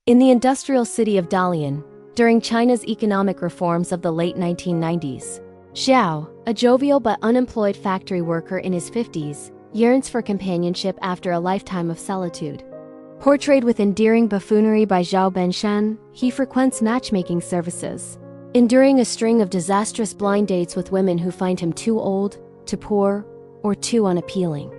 In the industrial city of Dalian, during China's economic reforms of the late 1990s, Zhao, a jovial but unemployed factory worker in his 50s, yearns for companionship after a lifetime of solitude. Portrayed with endearing buffoonery by Zhao Benshan, he frequents matchmaking services, enduring a string of disastrous blind dates with women who find him too old, too poor, or too unappealing.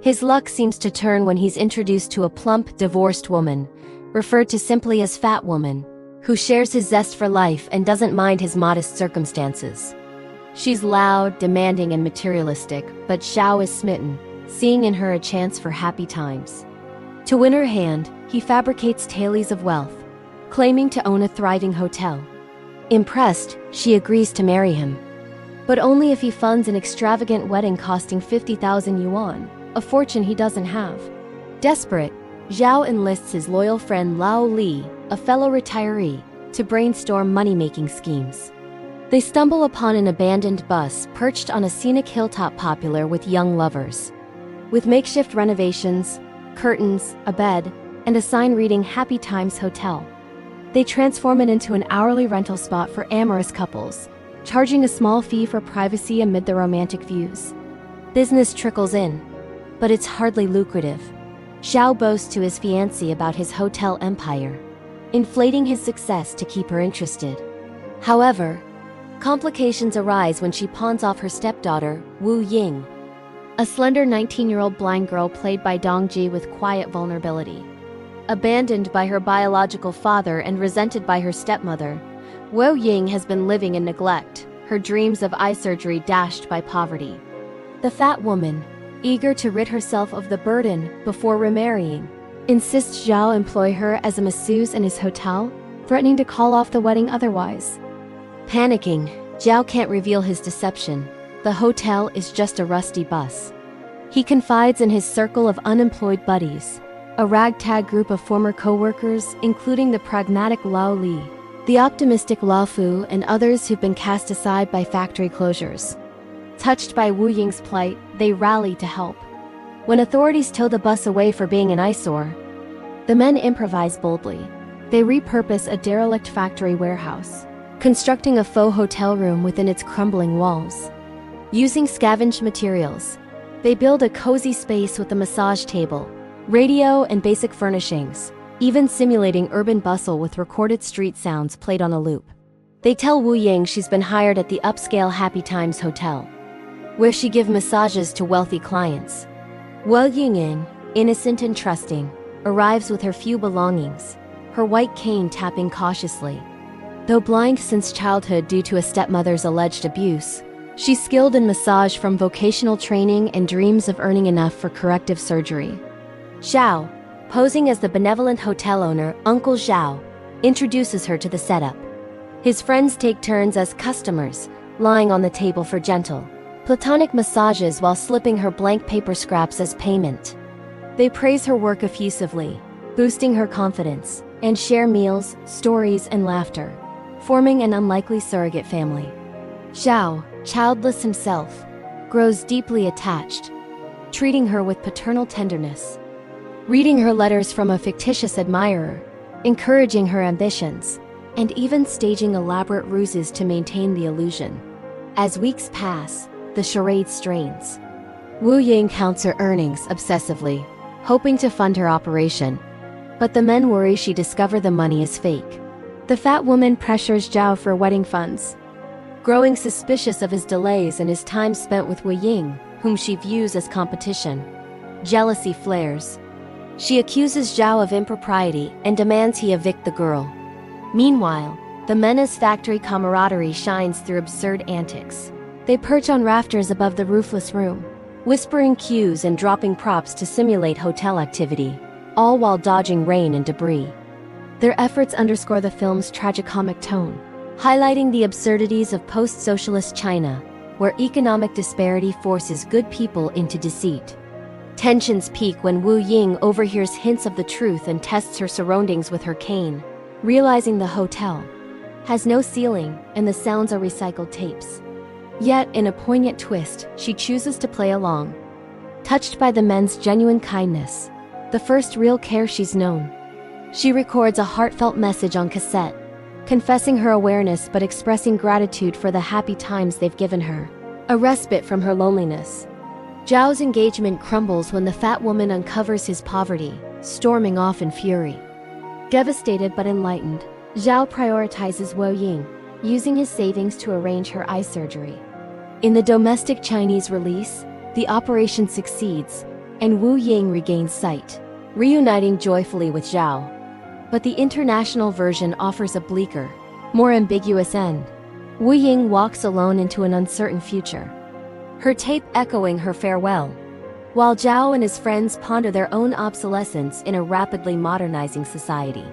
His luck seems to turn when he's introduced to a plump, divorced woman, referred to simply as Fat Woman, who shares his zest for life and doesn't mind his modest circumstances. She's loud, demanding, and materialistic, but Zhao is smitten, seeing in her a chance for happy times. To win her hand, he fabricates tales of wealth, claiming to own a thriving hotel. Impressed, she agrees to marry him, but only if he funds an extravagant wedding costing 50,000 yuan, a fortune he doesn't have. Desperate, Zhao enlists his loyal friend Lao Li, a fellow retiree, to brainstorm money-making schemes. They stumble upon an abandoned bus perched on a scenic hilltop popular with young lovers. With makeshift renovations, curtains, a bed, and a sign reading Happy Times Hotel, they transform it into an hourly rental spot for amorous couples, charging a small fee for privacy amid the romantic views. Business trickles in, but it's hardly lucrative. Zhao boasts to his fiancée about his hotel empire, inflating his success to keep her interested. However, complications arise when she pawns off her stepdaughter, Wu Ying, a slender 19-year-old blind girl played by Dong Ji with quiet vulnerability. Abandoned by her biological father and resented by her stepmother, Wu Ying has been living in neglect, her dreams of eye surgery dashed by poverty. The fat woman, eager to rid herself of the burden before remarrying, insists Zhao employ her as a masseuse in his hotel, threatening to call off the wedding otherwise. Panicking, Zhao can't reveal his deception. The hotel is just a rusty bus. He confides in his circle of unemployed buddies, a ragtag group of former co-workers, including the pragmatic Lao Li, the optimistic Lao Fu, and others who've been cast aside by factory closures. Touched by Wu Ying's plight, they rally to help. When authorities tow the bus away for being an eyesore, the men improvise boldly. They repurpose a derelict factory warehouse, constructing a faux hotel room within its crumbling walls. Using scavenged materials, they build a cozy space with a massage table, radio, and basic furnishings, even simulating urban bustle with recorded street sounds played on a loop. They tell Wu Ying she's been hired at the upscale Happy Times Hotel, where she gives massages to wealthy clients. Wu Ying, innocent and trusting, arrives with her few belongings, her white cane tapping cautiously. Though blind since childhood due to a stepmother's alleged abuse, she's skilled in massage from vocational training and dreams of earning enough for corrective surgery. Zhao, posing as the benevolent hotel owner, Uncle Zhao, introduces her to the setup. His friends take turns as customers, lying on the table for gentle, platonic massages while slipping her blank paper scraps as payment. They praise her work effusively, boosting her confidence, and share meals, stories, and laughter, forming an unlikely surrogate family. Zhao, childless himself, grows deeply attached, treating her with paternal tenderness, reading her letters from a fictitious admirer, encouraging her ambitions, and even staging elaborate ruses to maintain the illusion. As weeks pass, the charade strains. Wu Ying counts her earnings obsessively, hoping to fund her operation, but the men worry she discover the money is fake. The fat woman pressures Zhao for wedding funds, growing suspicious of his delays and his time spent with Wu Ying, whom she views as competition. Jealousy flares. She accuses Zhao of impropriety and demands he evict the girl. Meanwhile, the men's factory camaraderie shines through absurd antics. They perch on rafters above the roofless room, whispering cues and dropping props to simulate hotel activity, all while dodging rain and debris. Their efforts underscore the film's tragicomic tone, highlighting the absurdities of post-socialist China, where economic disparity forces good people into deceit. Tensions peak when Wu Ying overhears hints of the truth and tests her surroundings with her cane, realizing the hotel has no ceiling and the sounds are recycled tapes. Yet, in a poignant twist, she chooses to play along. Touched by the men's genuine kindness, the first real care she's known, She records a heartfelt message on cassette, confessing her awareness but expressing gratitude for the happy times they've given her, a respite from her loneliness. Zhao's engagement crumbles when the fat woman uncovers his poverty, storming off in fury. Devastated but enlightened, Zhao prioritizes Wu Ying, using his savings to arrange her eye surgery. In the domestic Chinese release, the operation succeeds, and Wu Ying regains sight, reuniting joyfully with Zhao. But the international version offers a bleaker, more ambiguous end. Wu Ying walks alone into an uncertain future, her tape echoing her farewell, while Zhao and his friends ponder their own obsolescence in a rapidly modernizing society.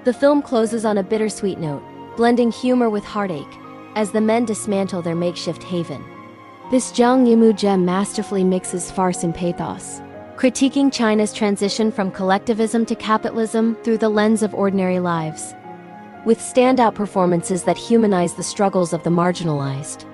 The film closes on a bittersweet note, blending humor with heartache, as the men dismantle their makeshift haven. This Zhang Yimou gem masterfully mixes farce and pathos, critiquing China's transition from collectivism to capitalism through the lens of ordinary lives, with standout performances that humanize the struggles of the marginalized.